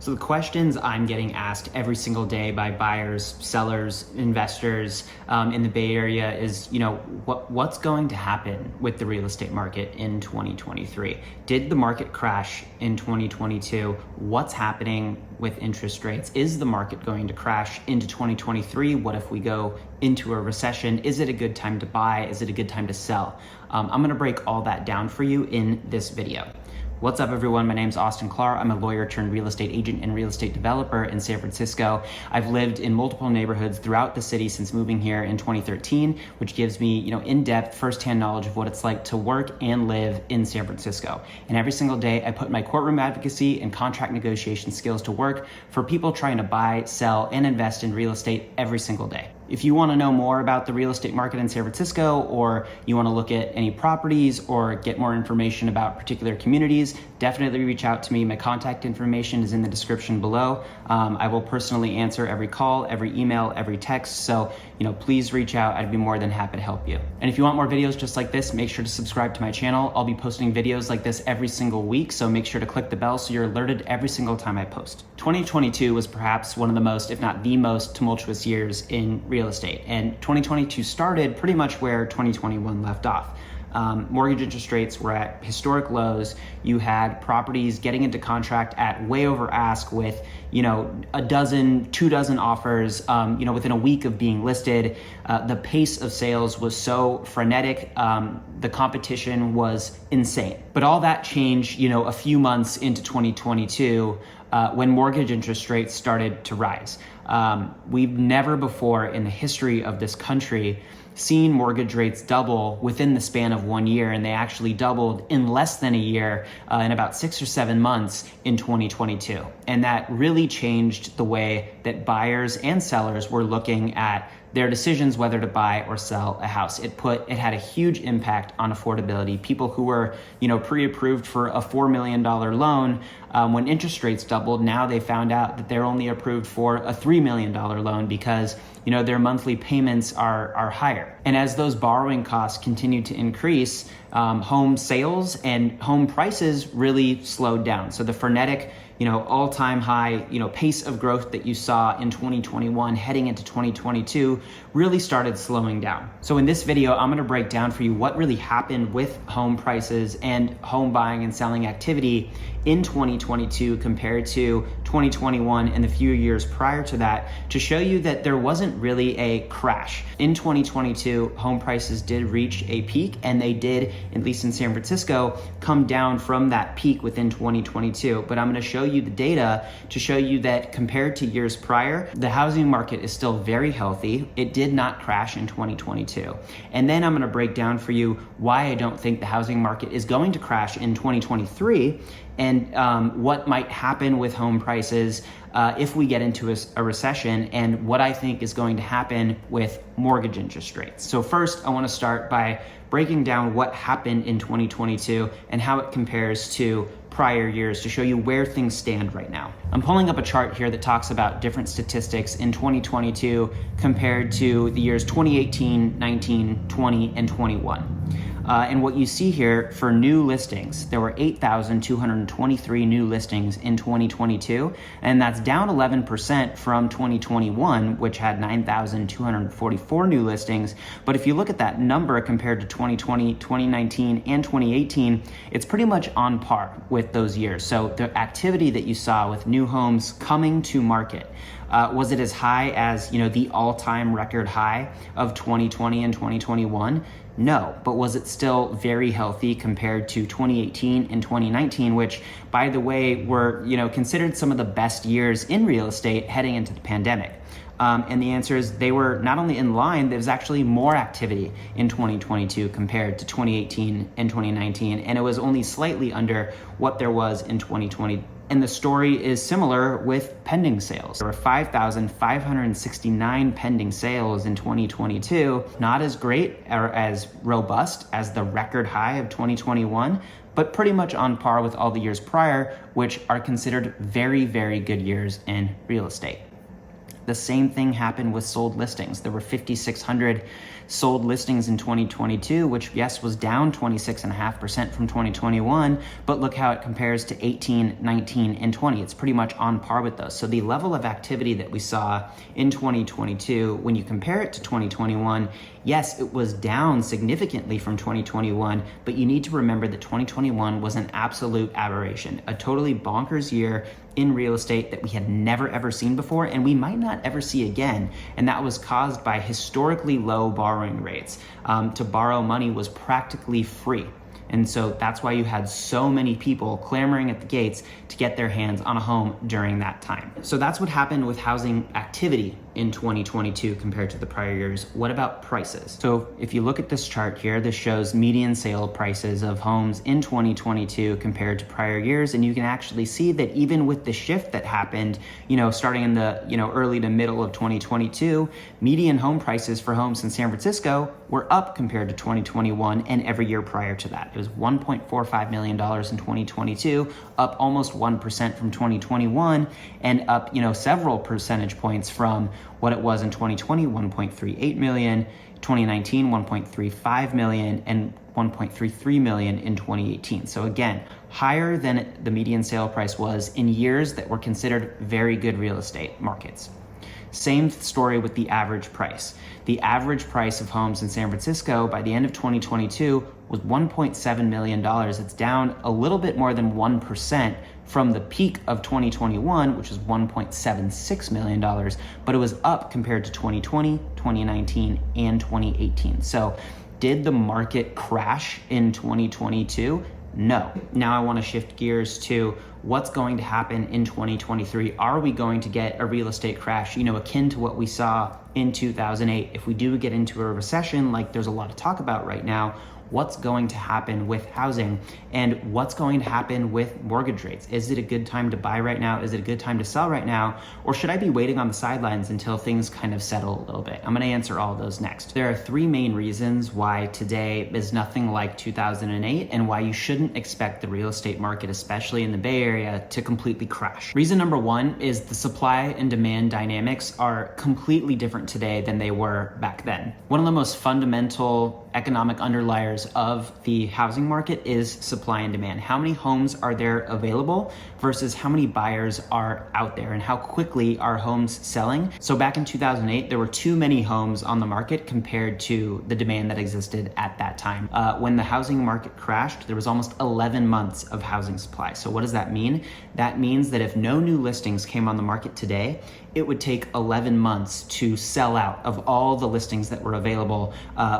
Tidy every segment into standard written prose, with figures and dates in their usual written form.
So the questions I'm getting asked every single day by buyers, sellers, investors in the Bay Area is, what's going to happen with the real estate market in 2023? Did the market crash in 2022? What's happening with interest rates? Is the market going to crash into 2023? What if we go into a recession? Is it a good time to buy? Is it a good time to sell? I'm gonna break all that down for you in this video. What's up, everyone? My name's Austin Clark. I'm a lawyer turned real estate agent and real estate developer in San Francisco. I've lived in multiple neighborhoods throughout the city since moving here in 2013, which gives me, in-depth, firsthand knowledge of what it's like to work and live in San Francisco. And every single day, I put my courtroom advocacy and contract negotiation skills to work for people trying to buy, sell, and invest in real estate every single day. If you want to know more about the real estate market in San Francisco, or you want to look at any properties or get more information about particular communities, definitely reach out to me. My contact information is in the description below. I will personally answer every call, every email, every text. So, please reach out. I'd be more than happy to help you. And if you want more videos just like this, make sure to subscribe to my channel. I'll be posting videos like this every single week. So make sure to click the bell so you're alerted every single time I post. 2022 was perhaps one of the most, if not the most, tumultuous years in real estate. And 2022 started pretty much where 2021 left off. Mortgage interest rates were at historic lows. You had properties getting into contract at way over ask with, a dozen, 24 offers, within a week of being listed. The pace of sales was so frenetic. The competition was insane. But all that changed, a few months into 2022 when mortgage interest rates started to rise. We've never before in the history of this country seen mortgage rates double within the span of 1 year, and they actually doubled in less than a year, in about 6 or 7 months in 2022. And that really changed the way that buyers and sellers were looking at their decisions whether to buy or sell a house. It had a huge impact on affordability. People who were, pre-approved for a $4 million loan, when interest rates doubled, now they found out that they're only approved for a $3 million loan because, their monthly payments are higher. And as those borrowing costs continue to increase, home sales and home prices really slowed down. So the frenetic, all-time high, pace of growth that you saw in 2021 heading into 2022 really started slowing down. So in this video, I'm gonna break down for you what really happened with home prices and home buying and selling activity in 2022 compared to 2021 and the few years prior to that, to show you that there wasn't really a crash. In 2022, home prices did reach a peak, and they did, at least in San Francisco, come down from that peak within 2022. But I'm gonna show you the data to show you that compared to years prior, the housing market is still very healthy. It did not crash in 2022. And then I'm gonna break down for you why I don't think the housing market is going to crash in 2023, and what might happen with home prices if we get into a recession, and what I think is going to happen with mortgage interest rates. So first, I want to start by breaking down what happened in 2022 and how it compares to prior years to show you where things stand right now. I'm pulling up a chart here that talks about different statistics in 2022 compared to the years 2018, 19, 20, and 21. And what you see here for new listings, there were 8,223 new listings in 2022, and that's down 11% from 2021, which had 9,244 new listings. But if you look at that number compared to 2020, 2019, and 2018, it's pretty much on par with those years. So the activity that you saw with new homes coming to market, was it as high as, the all-time record high of 2020 and 2021? No, but was it still very healthy compared to 2018 and 2019, which, by the way, were, considered some of the best years in real estate heading into the pandemic? And the answer is they were not only in line, there was actually more activity in 2022 compared to 2018 and 2019, and it was only slightly under what there was in 2020. And the story is similar with pending sales. There were 5,569 pending sales in 2022, not as great or as robust as the record high of 2021, but pretty much on par with all the years prior, which are considered very, very good years in real estate. The same thing happened with sold listings. There were 5,600 sold listings in 2022, which yes, was down 26.5% from 2021, but look how it compares to 18, 19, and 20. It's pretty much on par with those. So the level of activity that we saw in 2022, when you compare it to 2021, yes, it was down significantly from 2021, but you need to remember that 2021 was an absolute aberration, a totally bonkers year in real estate that we had never ever seen before, and we might not ever see again. And that was caused by historically low borrowing rates. To borrow money was practically free. And so that's why you had so many people clamoring at the gates to get their hands on a home during that time. So that's what happened with housing activity in 2022 compared to the prior years. What about prices? So if you look at this chart here, this shows median sale prices of homes in 2022 compared to prior years. And you can actually see that even with the shift that happened, starting in the, early to middle of 2022, median home prices for homes in San Francisco were up compared to 2021 and every year prior to that. It was $1.45 million in 2022, up almost 1% from 2021, and up, several percentage points from what it was in 2020, 1.38 million, 2019, 1.35 million, and 1.33 million in 2018. So again, higher than the median sale price was in years that were considered very good real estate markets. Same story with the average price. The average price of homes in San Francisco by the end of 2022 was $1.7 million. It's down a little bit more than 1% from the peak of 2021, which was $1.76 million, but it was up compared to 2020, 2019, and 2018. So did the market crash in 2022? No. Now I want to shift gears to what's going to happen in 2023. Are we going to get a real estate crash, akin to what we saw in 2008? If we do get into a recession, like there's a lot of talk about right now, what's going to happen with housing and what's going to happen with mortgage rates? Is it a good time to buy right now? Is it a good time to sell right now? Or should I be waiting on the sidelines until things kind of settle a little bit? I'm going to answer all of those next. There are three main reasons why today is nothing like 2008 and why you shouldn't expect the real estate market, especially in the Bay Area, to completely crash. Reason number one is the supply and demand dynamics are completely different today than they were back then. One of the most fundamental economic underliers of the housing market is supply and demand. How many homes are there available versus how many buyers are out there, and how quickly are homes selling? So back in 2008, there were too many homes on the market compared to the demand that existed at that time. When the housing market crashed, there was almost 11 months of housing supply. So what does that mean? That means that if no new listings came on the market today, it would take 11 months to sell out of all the listings that were available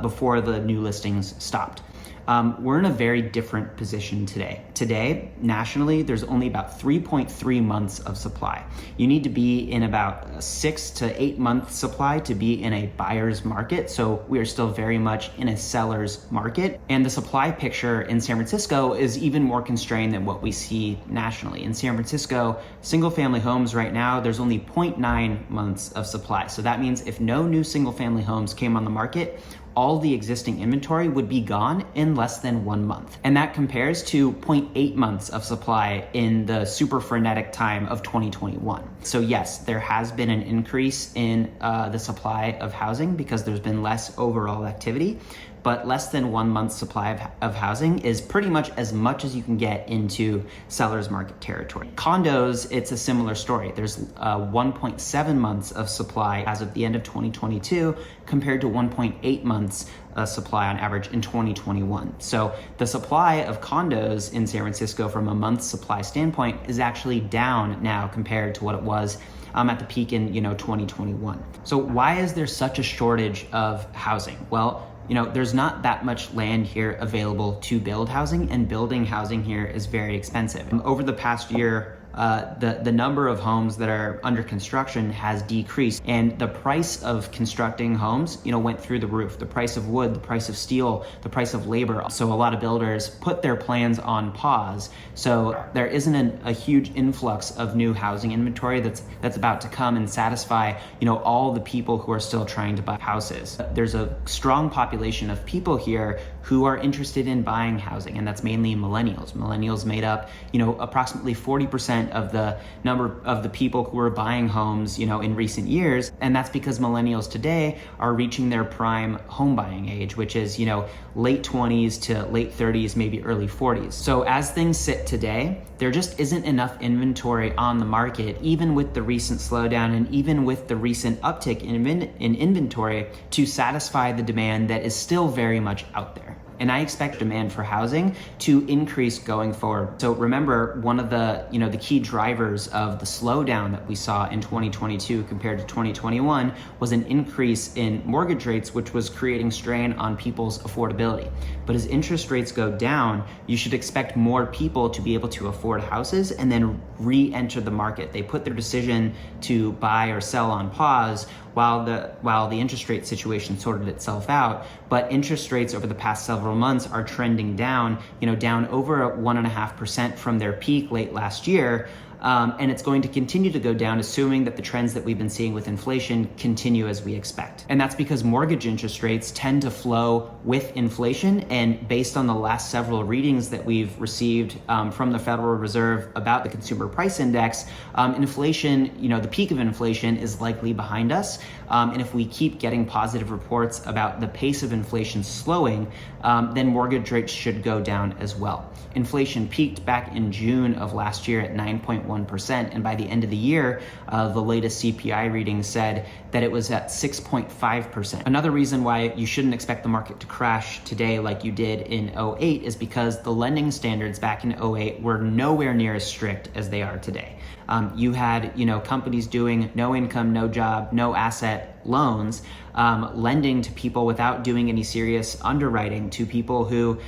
before the new listings stopped. We're in a very different position today. Today, nationally, there's only about 3.3 months of supply. You need to be in about a 6 to 8 month supply to be in a buyer's market. So we are still very much in a seller's market. And the supply picture in San Francisco is even more constrained than what we see nationally. In San Francisco, single family homes right now, there's only 0.9 months of supply. So that means if no new single family homes came on the market, all the existing inventory would be gone in less than 1 month. And that compares to 0.8 months of supply in the super frenetic time of 2021. So yes, there has been an increase in the supply of housing because there's been less overall activity, but less than 1 month's supply of housing is pretty much as you can get into seller's market territory. Condos, it's a similar story. There's 1.7 months of supply as of the end of 2022 compared to 1.8 months supply on average in 2021. So the supply of condos in San Francisco from a month's supply standpoint is actually down now compared to what it was at the peak in 2021. So why is there such a shortage of housing? Well, there's not that much land here available to build housing, and building housing here is very expensive. Over the past year, the number of homes that are under construction has decreased, and the price of constructing homes, went through the roof. The price of wood, the price of steel, the price of labor. So a lot of builders put their plans on pause. So there isn't a huge influx of new housing inventory that's about to come and satisfy, all the people who are still trying to buy houses. There's a strong population of people here who are interested in buying housing, and that's mainly millennials. Millennials made up, approximately 40% of the number of the people who are buying homes, in recent years. And that's because millennials today are reaching their prime home buying age, which is, late 20s to late 30s, maybe early 40s. So as things sit today, there just isn't enough inventory on the market, even with the recent slowdown and even with the recent uptick in inventory, to satisfy the demand that is still very much out there. And I expect demand for housing to increase going forward. So remember, one of the key drivers of the slowdown that we saw in 2022 compared to 2021 was an increase in mortgage rates, which was creating strain on people's affordability. But as interest rates go down, you should expect more people to be able to afford houses and then re-enter the market. They put their decision to buy or sell on pause while the interest rate situation sorted itself out. But interest rates over the past several months are trending down, down over 1.5% from their peak late last year. And it's going to continue to go down, assuming that the trends that we've been seeing with inflation continue as we expect. And that's because mortgage interest rates tend to flow with inflation. And based on the last several readings that we've received from the Federal Reserve about the Consumer Price Index, inflation, the peak of inflation is likely behind us. And if we keep getting positive reports about the pace of inflation slowing, then mortgage rates should go down as well. Inflation peaked back in June of last year at 9.1%, and by the end of the year, the latest CPI reading said that it was at 6.5%. Another reason why you shouldn't expect the market to crash today like you did in 08 is because the lending standards back in 08 were nowhere near as strict as they are today. You had, companies doing no income, no job, no asset loans, lending to people without doing any serious underwriting to people who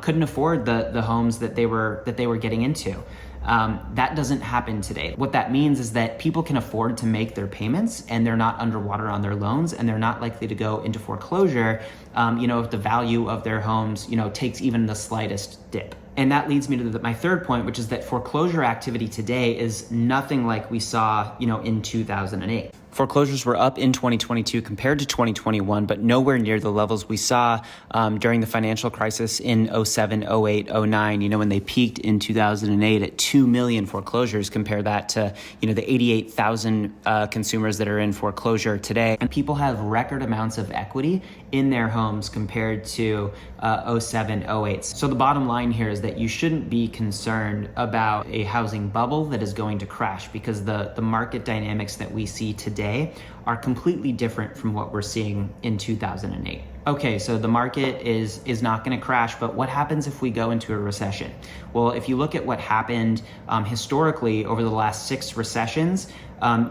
couldn't afford the homes that they were getting into. That doesn't happen today. What that means is that people can afford to make their payments and they're not underwater on their loans, and they're not likely to go into foreclosure, if the value of their homes, takes even the slightest dip. And that leads me to my third point, which is that foreclosure activity today is nothing like we saw, in 2008. Foreclosures were up in 2022 compared to 2021, but nowhere near the levels we saw during the financial crisis in 07, 08, 09, when they peaked in 2008 at 2 million foreclosures. Compare that to, the 88,000 consumers that are in foreclosure today. And people have record amounts of equity in their homes compared to 07, 08. So the bottom line here is that you shouldn't be concerned about a housing bubble that is going to crash, because the market dynamics that we see today are completely different from what we're seeing in 2008. Okay, so the market is not going to crash, but what happens if we go into a recession? Well, if you look at what happened historically over the last 6 recessions,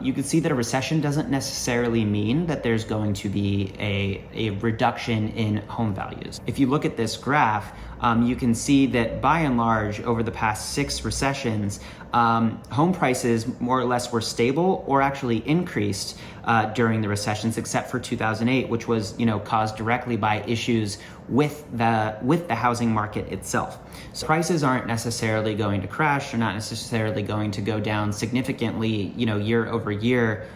you can see that a recession doesn't necessarily mean that there's going to be a reduction in home values. If you look at this graph, you can see that by and large, over the past 6 recessions, home prices more or less were stable or actually increased during the recessions, except for 2008, which was caused directly by issues with the housing market itself. So prices aren't necessarily going to crash. They're not necessarily going to go down significantly, year over year,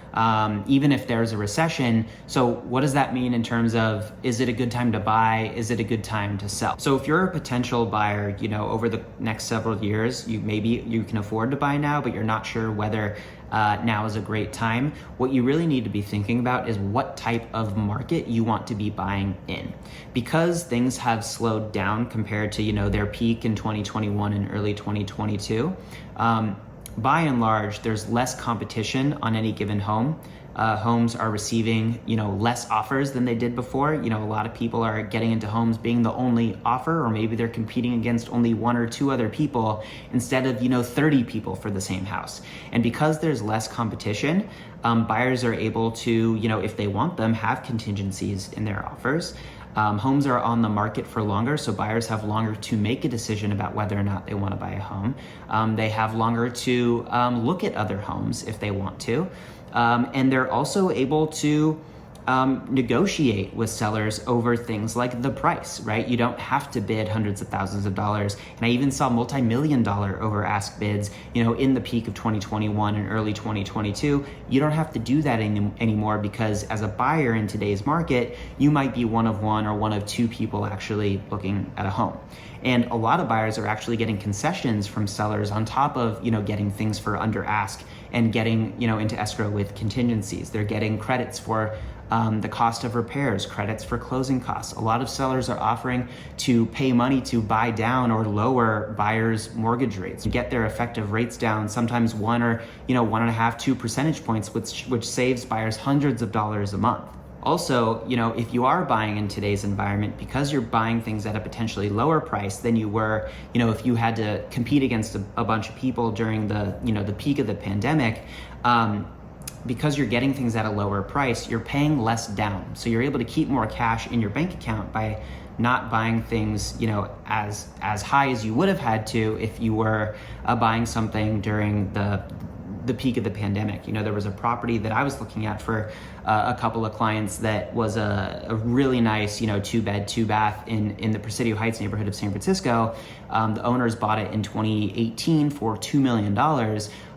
even if there's a recession. So what does that mean in terms of, is it a good time to buy? Is it a good time to sell? So if you're a potential buyer, over the next several years, you can afford to buy now, but you're not sure whether now is a great time. What you really need to be thinking about is what type of market you want to be buying in. Because things have slowed down compared to, their peak in 2021 and early 2022, by and large, there's less competition on any given home. Homes are receiving, less offers than they did before. A lot of people are getting into homes being the only offer, or maybe they're competing against only 1 or 2 other people instead of, 30 people for the same house. And because there's less competition, buyers are able to, if they want them, have contingencies in their offers. Homes are on the market for longer, so buyers have longer to make a decision about whether or not they want to buy a home. They have longer to look at other homes if they want to. And they're also able to negotiate with sellers over things like the price, right? You don't have to bid hundreds of thousands of dollars. And I even saw multi-million-dollar over ask bids, in the peak of 2021 and early 2022. You don't have to do that anymore, because as a buyer in today's market, you might be one of one or one of two people actually looking at a home. And a lot of buyers are actually getting concessions from sellers on top of, getting things for under ask and getting, into escrow with contingencies. They're getting credits for the cost of repairs, credits for closing costs. A lot of sellers are offering to pay money to buy down or lower buyers' mortgage rates, get their effective rates down, sometimes 1.5, 2 percentage points, which saves buyers hundreds of dollars a month. Also, if you are buying in today's environment, because you're buying things at a potentially lower price than you were, if you had to compete against a bunch of people during the peak of the pandemic, because you're getting things at a lower price, you're paying less down. So you're able to keep more cash in your bank account by not buying things, as high as you would have had to if you were buying something during the peak of the pandemic. There was a property that I was looking at for a couple of clients that was a really nice, 2-bed, 2-bath in the Presidio Heights neighborhood of San Francisco. The owners bought it in 2018 for $2 million,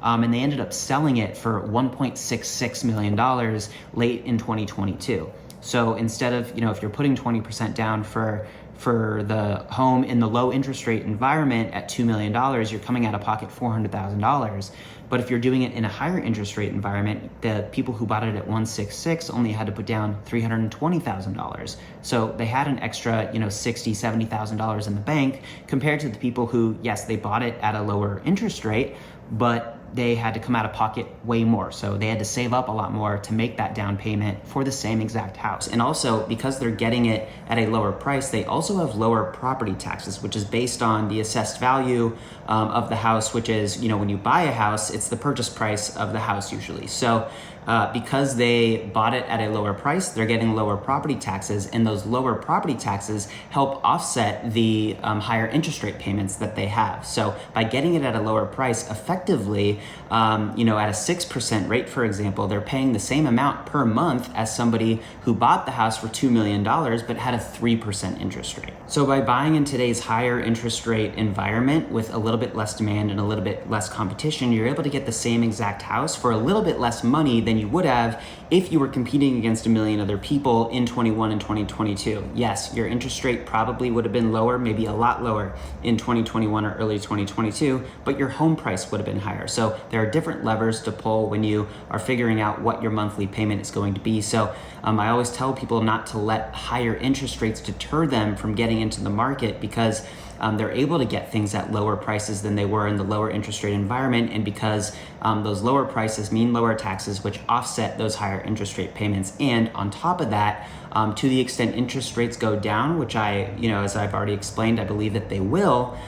and they ended up selling it for $1.66 million late in 2022. So instead of, if you're putting 20% down for the home in the low interest rate environment at $2 million, you're coming out of pocket $400,000. But if you're doing it in a higher interest rate environment, the people who bought it at 166 only had to put down $320,000. So they had an extra, $60,000, $70,000 in the bank, compared to the people who, yes, they bought it at a lower interest rate, but they had to come out of pocket way more. So they had to save up a lot more to make that down payment for the same exact house. And also, because they're getting it at a lower price, they also have lower property taxes, which is based on the assessed value of the house, which is, when you buy a house, it's the purchase price of the house usually. So because they bought it at a lower price, they're getting lower property taxes, and those lower property taxes help offset the higher interest rate payments that they have. So by getting it at a lower price, effectively, at a 6% rate, for example, they're paying the same amount per month as somebody who bought the house for $2 million but had a 3% interest rate. So by buying in today's higher interest rate environment with a little bit less demand and a little bit less competition, you're able to get the same exact house for a little bit less money than you would have if you were competing against a million other people in 21 and 2022. Yes, your interest rate probably would have been lower, maybe a lot lower in 2021 or early 2022, but your home price would have been higher. So there are different levers to pull when you are figuring out what your monthly payment is going to be. So I always tell people not to let higher interest rates deter them from getting into the market, because they're able to get things at lower prices than they were in the lower interest rate environment, and because those lower prices mean lower taxes, which offset those higher interest rate payments. And on top of that, to the extent interest rates go down, which as I've already explained, I believe that they will,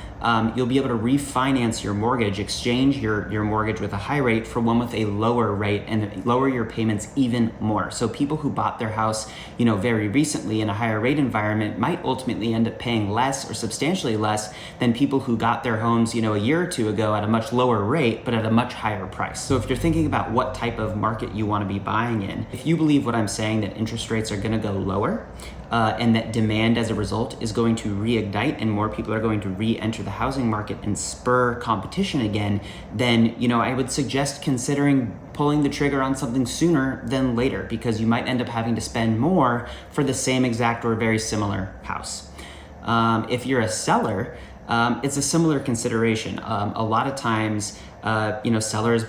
you'll be able to refinance your mortgage, exchange your mortgage with a high rate for one with a lower rate, and lower your payments even more. So people who bought their house, very recently in a higher rate environment might ultimately end up paying less or substantially less than people who got their homes, a year or two ago at a much lower rate, but at a much higher price. So if you're thinking about what type of market you want to be buying in, if you believe what I'm saying, that interest rates are going to go lower, and that demand as a result is going to reignite and more people are going to re-enter the housing market and spur competition again, then I would suggest considering pulling the trigger on something sooner than later, because you might end up having to spend more for the same exact or very similar house. If you're a seller, it's a similar consideration. A lot of times, sellers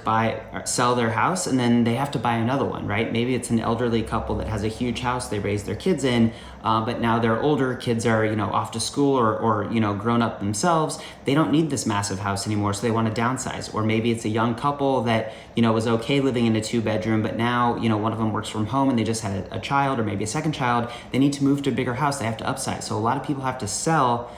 sell their house and then they have to buy another one, right? Maybe it's an elderly couple that has a huge house they raise their kids in, but now they're older, kids are, off to school or grown up themselves. They don't need this massive house anymore, so they want to downsize. Or maybe it's a young couple that, was okay living in a 2-bedroom, but now, one of them works from home and they just had a child or maybe a second child. They need to move to a bigger house. They have to upsize. So a lot of people have to sell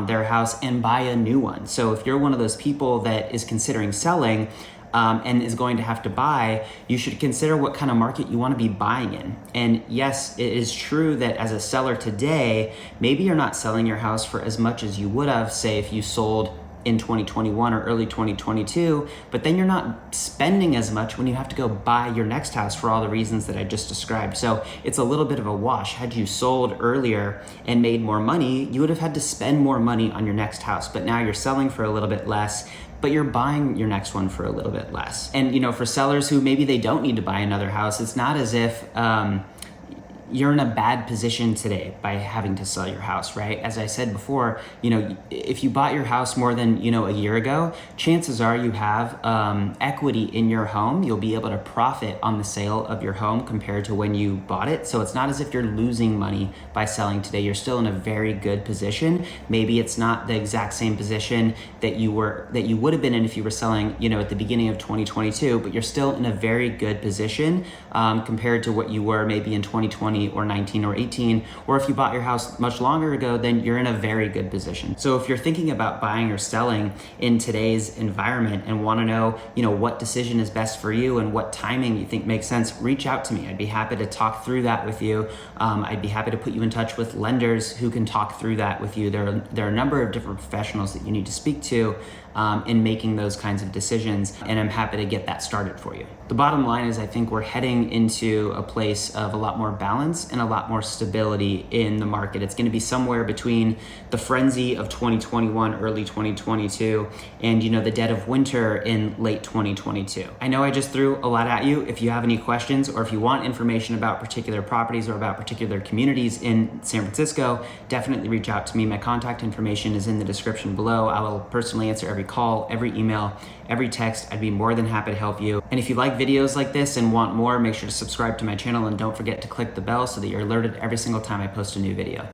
their house and buy a new one. So if you're one of those people that is considering selling and is going to have to buy, you should consider what kind of market you want to be buying in. And yes, it is true that as a seller today, maybe you're not selling your house for as much as you would have, say, if you sold in 2021 or early 2022, but then you're not spending as much when you have to go buy your next house for all the reasons that I just described. So it's a little bit of a wash. Had you sold earlier and made more money, you would have had to spend more money on your next house, but now you're selling for a little bit less, but you're buying your next one for a little bit less. And for sellers who maybe they don't need to buy another house, it's not as if you're in a bad position today by having to sell your house, right? As I said before, if you bought your house more than, a year ago, chances are you have equity in your home. You'll be able to profit on the sale of your home compared to when you bought it. So it's not as if you're losing money by selling today. You're still in a very good position. Maybe it's not the exact same position that you would have been in if you were selling, at the beginning of 2022, but you're still in a very good position compared to what you were maybe in 2020 or 19 or 18, or if you bought your house much longer ago, then you're in a very good position. So if you're thinking about buying or selling in today's environment and want to know, what decision is best for you and what timing you think makes sense, reach out to me. I'd be happy to talk through that with you. I'd be happy to put you in touch with lenders who can talk through that with you. There are a number of different professionals that you need to speak to in making those kinds of decisions, and I'm happy to get that started for you. The bottom line is I think we're heading into a place of a lot more balance and a lot more stability in the market. It's going to be somewhere between the frenzy of 2021, early 2022, and the dead of winter in late 2022. I know I just threw a lot at you. If you have any questions or if you want information about particular properties or about particular communities in San Francisco, definitely reach out to me. My contact information is in the description below. I will personally answer every call, every email, every text. I'd be more than happy to help you. And if you like videos like this and want more, make sure to subscribe to my channel and don't forget to click the bell so that you're alerted every single time I post a new video.